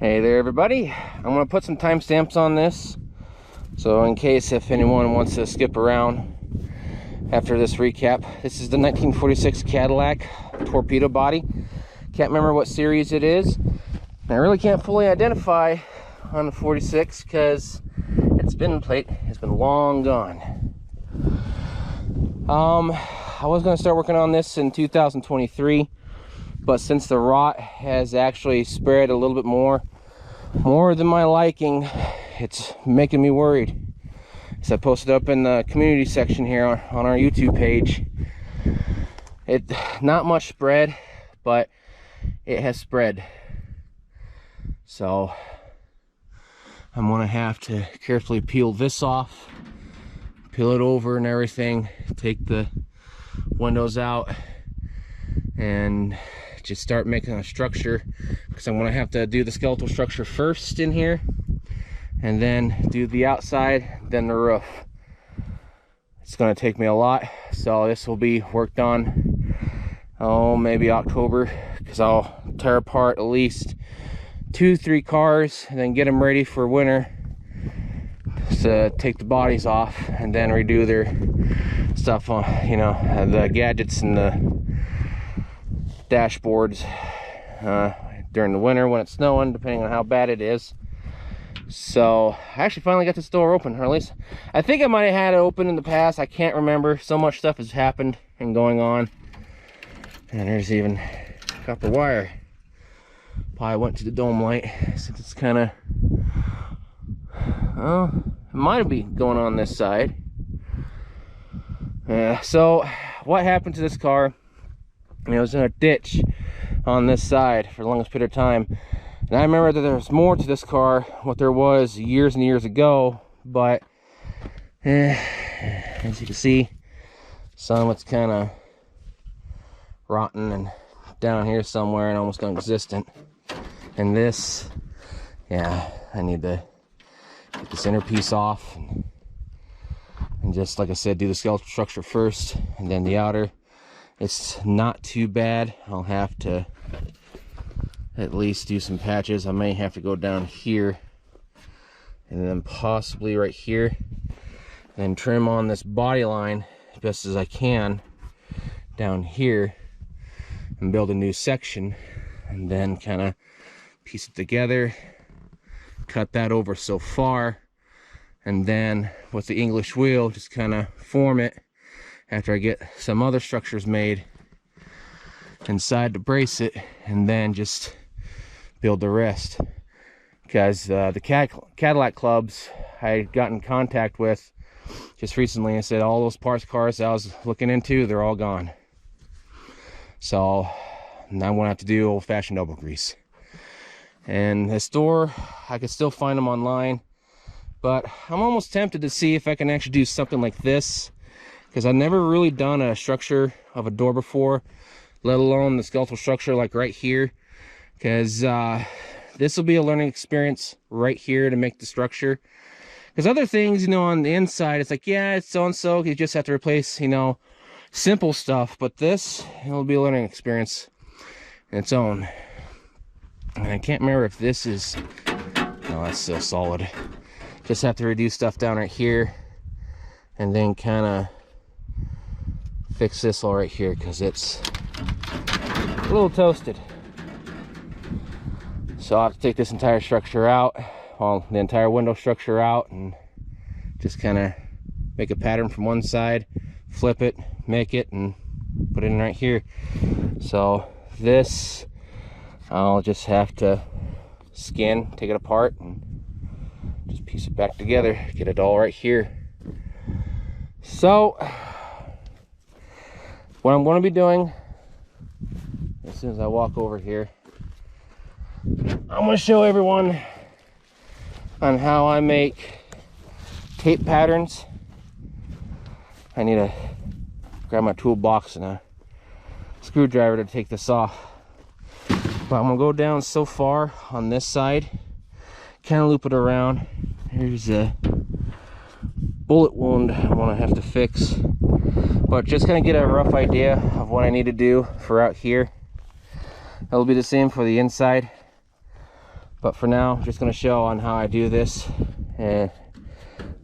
Hey there everybody, I'm going to put some timestamps on this, so in case if anyone wants to skip around after this recap. This is the 1946 Cadillac torpedo body. Can't remember what series it is. I really can't fully identify on the 46 because its spin plate has been long gone. I was going to start working on this in 2023, but since the rot has actually spread a little bit more than my liking, it's making me worried. So I posted up in the community section here on our YouTube page. It not much spread, but it has spread. So I'm gonna have to carefully peel this off, peel it over and everything, take the windows out, and just start making a structure, because I'm gonna have to do the skeletal structure first in here, and then do the outside, then the roof. It's gonna take me a lot, so this will be worked on, maybe October, because I'll tear apart at least 2-3 cars and then get them ready for winter to take the bodies off and then redo their stuff on, the gadgets and the dashboards during the winter when it's snowing, depending on how bad it is. So I actually finally got this door open, or at least I think I might have had it open in the past. I can't remember, so much stuff has happened and going on. And there's even copper wire. Probably went to the dome light, since it's kind of, it might be going on this side. So what happened to this car? It was in a ditch on this side for the longest period of time, and I remember that there was more to this car what there was years and years ago, but as you can see, some of it's kind of rotten and down here somewhere and almost non-existent. And this, yeah, I need to get this inner piece off and just, like I said, do the skeletal structure first and then the outer. It's not too bad. I'll have to at least do some patches. I may have to go down here and then possibly right here and trim on this body line as best as I can down here and build a new section, and then kind of piece it together, cut that over so far, and then with the English wheel just kind of form it after I get some other structures made inside to brace it, and then just build the rest. Because the Cadillac clubs I got in contact with just recently, I said all those parts cars I was looking into, they're all gone. So now I'm gonna have to do old-fashioned elbow grease. And this door, I could still find them online, but I'm almost tempted to see if I can actually do something like this, because I've never really done a structure of a door before, let alone the skeletal structure like right here. Because this will be a learning experience right here to make the structure. Because other things, on the inside, it's like, yeah, it's so-and-so, you just have to replace, simple stuff. But this, it'll be a learning experience in its own. And I can't remember if this is, no, that's still solid. Just have to reduce stuff down right here, and then kind of fix this all right here, because it's a little toasted. So I'll have to take this entire structure out, well, the entire window structure out, and just kind of make a pattern from one side, flip it, make it, and put it in right here. So this, I'll just have to skin, take it apart, and just piece it back together, get it all right here. So what I'm going to be doing as soon as I walk over here, I'm going to show everyone on how I make tape patterns. I need to grab my toolbox and a screwdriver to take this off. But I'm going to go down so far on this side, kind of loop it around. Here's a bullet wound I want to have to fix. But just kind of get a rough idea of what I need to do for out here. It'll be the same for the inside. But for now, I'm just going to show on how I do this. And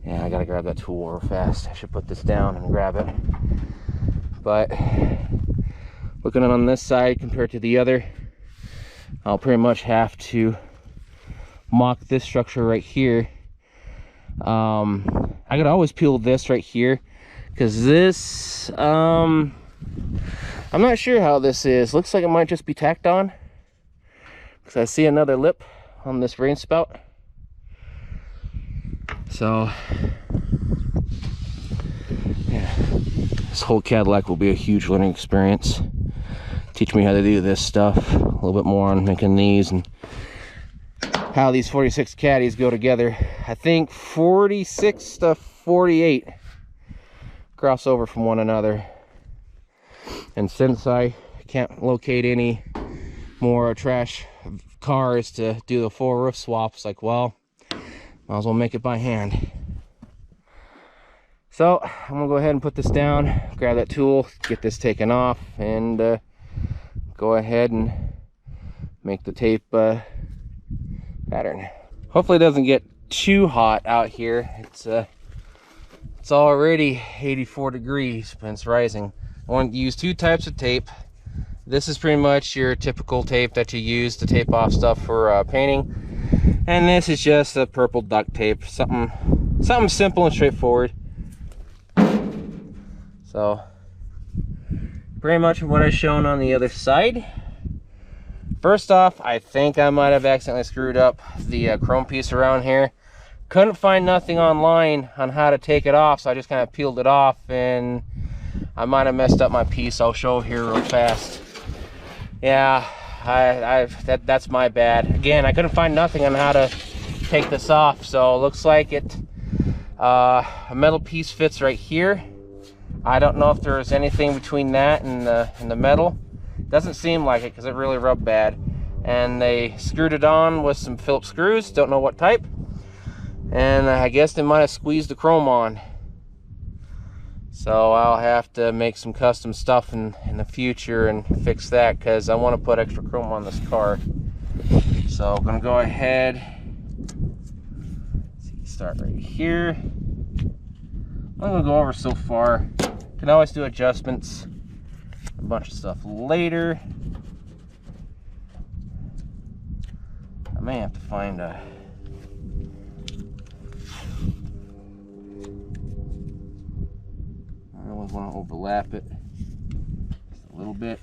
yeah, I gotta grab that tool real fast. I should put this down and grab it. But looking on this side compared to the other, I'll pretty much have to mock this structure right here. I could always peel this right here, because this, I'm not sure how this is. Looks like it might just be tacked on, because I see another lip on this rain spout. So yeah, this whole Cadillac will be a huge learning experience. Teach me how to do this stuff, a little bit more on making these and how these 46 caddies go together. I think 46 to 48 cross over from one another. And since I can't locate any more trash cars to do the full roof swaps, like, well, might as well make it by hand. So I'm gonna go ahead and put this down, grab that tool, get this taken off, and go ahead and make the tape pattern. Hopefully it doesn't get too hot out here. It's already 84 degrees, but it's rising. I want to use two types of tape. This is pretty much your typical tape that you use to tape off stuff for painting, and this is just a purple duct tape, something simple and straightforward. So pretty much what I've shown on the other side. First off, I think I might have accidentally screwed up the chrome piece around here. Couldn't find nothing online on how to take it off, so I just kind of peeled it off, and I might have messed up my piece. I'll show here real fast. Yeah, that's my bad. Again, I couldn't find nothing on how to take this off, so it looks like a metal piece fits right here. I don't know if there's anything between that and the metal. Doesn't seem like it, because it really rubbed bad. And they screwed it on with some Phillips screws, don't know what type. And I guess they might have squeezed the chrome on. So I'll have to make some custom stuff in the future and fix that, because I want to put extra chrome on this car. So I'm gonna go ahead, start right here. I'm gonna go over so far. Can always do adjustments, a bunch of stuff later. I may have to find a I always want to overlap it just a little bit.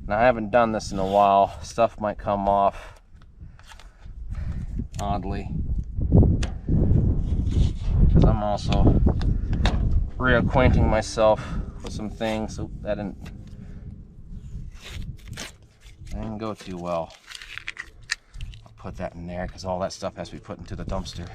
Now I haven't done this in a while. Stuff might come off oddly, because I'm also reacquainting myself with some things, so that didn't go too well. I'll put that in there, because all that stuff has to be put into the dumpster.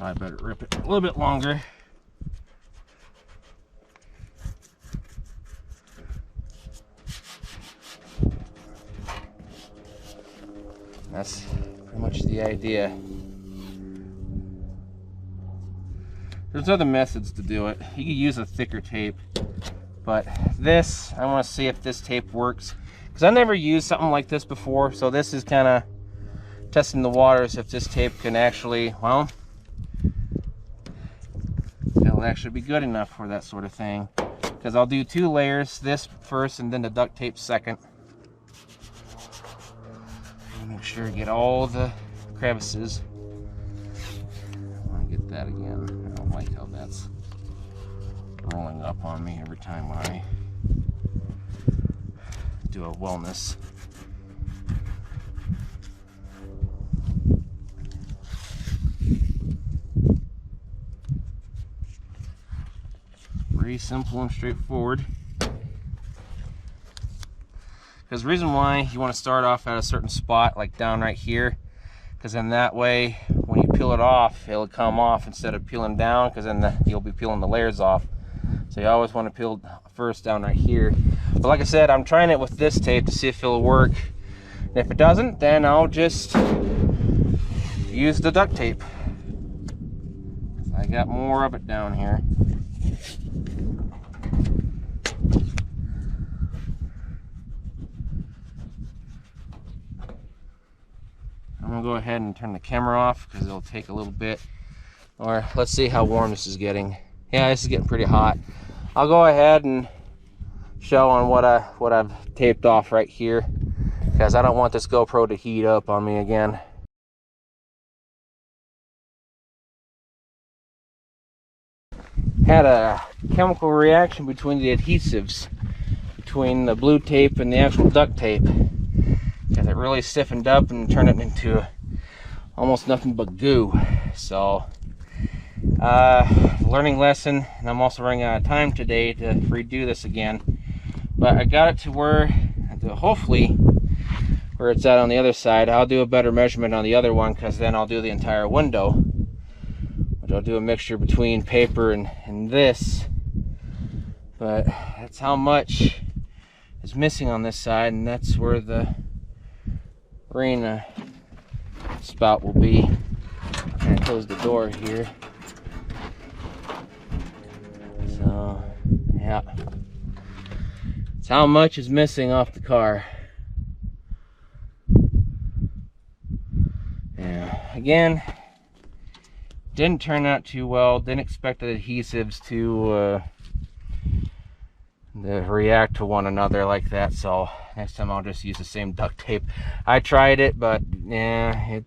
I better rip it a little bit longer. That's pretty much the idea. There's other methods to do it. You can use a thicker tape, but this, I want to see if this tape works, because I never used something like this before, so this is kind of testing the waters if this tape can actually, well, it'll actually be good enough for that sort of thing. Because I'll do 2 layers, this first and then the duct tape second. Make sure to get all the crevices. I want to get that again. I don't like how that's rolling up on me every time when I do a wellness. Pretty simple and straightforward. Because the reason why you want to start off at a certain spot, like down right here, because then that way when you peel it off, it'll come off instead of peeling down, because then you'll be peeling the layers off. So you always want to peel first down right here. But like I said, I'm trying it with this tape to see if it'll work. And if it doesn't, then I'll just use the duct tape. I got more of it down here. I'm gonna go ahead and turn the camera off because it'll take a little bit. Or let's see how warm this is getting. Yeah, this is getting pretty hot. I'll go ahead and show on what I've taped off right here, because I don't want this GoPro to heat up on me again. Had a chemical reaction between the adhesives, between the blue tape and the actual duct tape, because it really stiffened up and turned it into almost nothing but goo. So learning lesson, and I'm also running out of time today to redo this again, but I got it to where, hopefully where it's at on the other side. I'll do a better measurement on the other one, because then I'll do the entire window, which I'll do a mixture between paper and this. But that's how much is missing on this side, and that's where the rain spout will be. I'm gonna close the door here. So yeah, that's how much is missing off the car. Yeah, again, didn't turn out too well. Didn't expect the adhesives to react to one another like that, so next time I'll just use the same duct tape. I tried it, but yeah,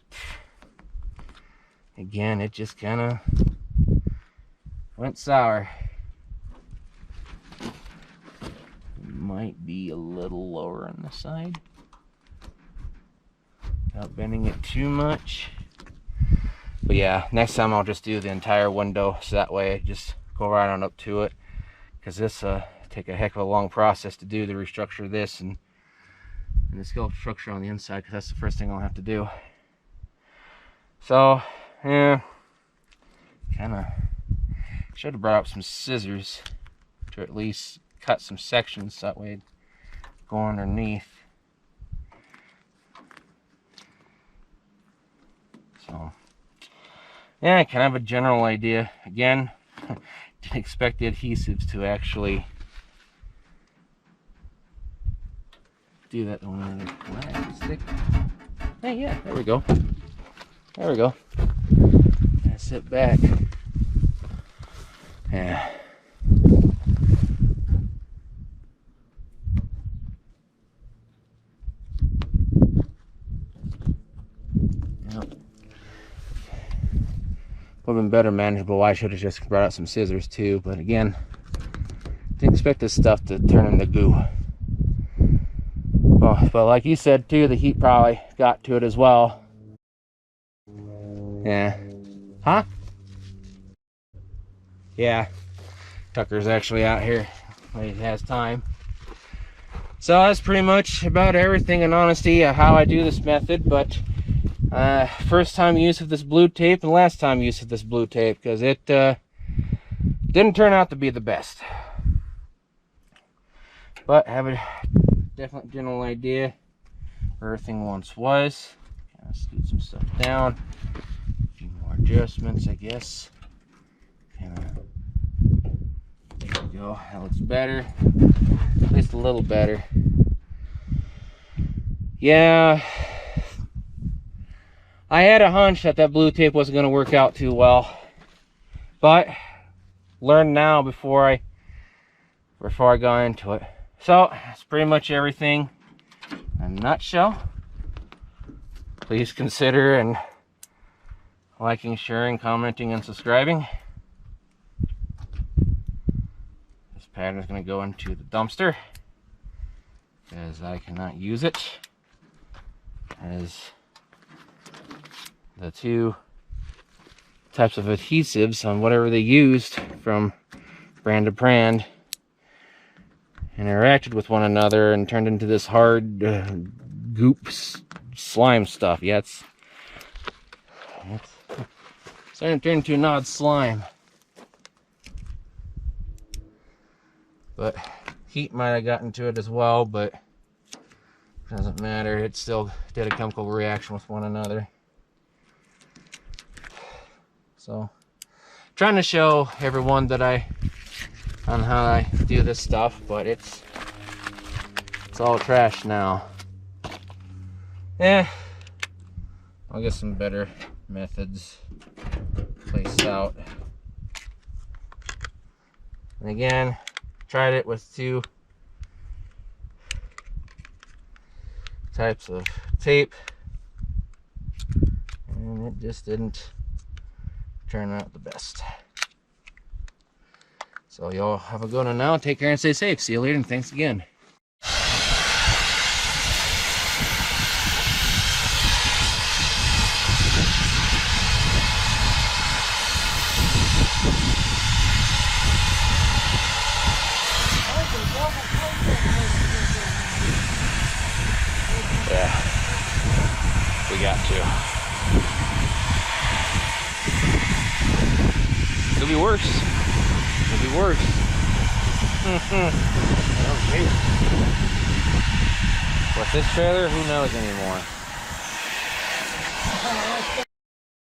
it just kind of went sour. Might be a little lower on the side without bending it too much. But yeah, next time I'll just do the entire window, so that way I just go right on up to it, because this take a heck of a long process to do, to restructure this and the scallop structure on the inside, because that's the first thing I'll have to do. So yeah, kind of should have brought up some scissors to at least cut some sections, that way it'd go underneath. So yeah, I kind of have a general idea. Again, didn't expect the adhesives to actually do that. Stick. Hey, yeah, there we go. There we go. Gotta sit back. Yeah. Would have been better manageable. I should have just brought out some scissors too, but again, didn't expect this stuff to turn into goo. Well, but like you said too, the heat probably got to it as well. Yeah. Huh? Yeah. Tucker's actually out here when he has time. So that's pretty much about everything in honesty, how I do this method. But first time use of this blue tape and last time use of this blue tape, because it didn't turn out to be the best. But have a definite general idea where everything once was. Kind of scoot some stuff down. A few more adjustments, I guess. Kind of. There we go. That looks better. At least a little better. Yeah. I had a hunch that blue tape wasn't going to work out too well, but learned now before I got into it. So that's pretty much everything in a nutshell. Please consider and liking, sharing, commenting, and subscribing. This pattern is going to go into the dumpster, as I cannot use it, as the two types of adhesives on whatever they used from brand to brand interacted with one another and turned into this hard goop slime stuff. Yeah, it's starting to turn into an odd slime. But heat might have gotten to it as well, but it doesn't matter. It still did a chemical reaction with one another. So trying to show everyone that on how I do this stuff, but it's all trash now. Yeah, I'll get some better methods placed out. And again, tried it with 2 types of tape, and it just didn't turn out the best. So y'all have a good one now. Take care and stay safe. See you later, and thanks again. Yeah, we got to. Could be worse. Could be worse. Okay. With this trailer, who knows anymore?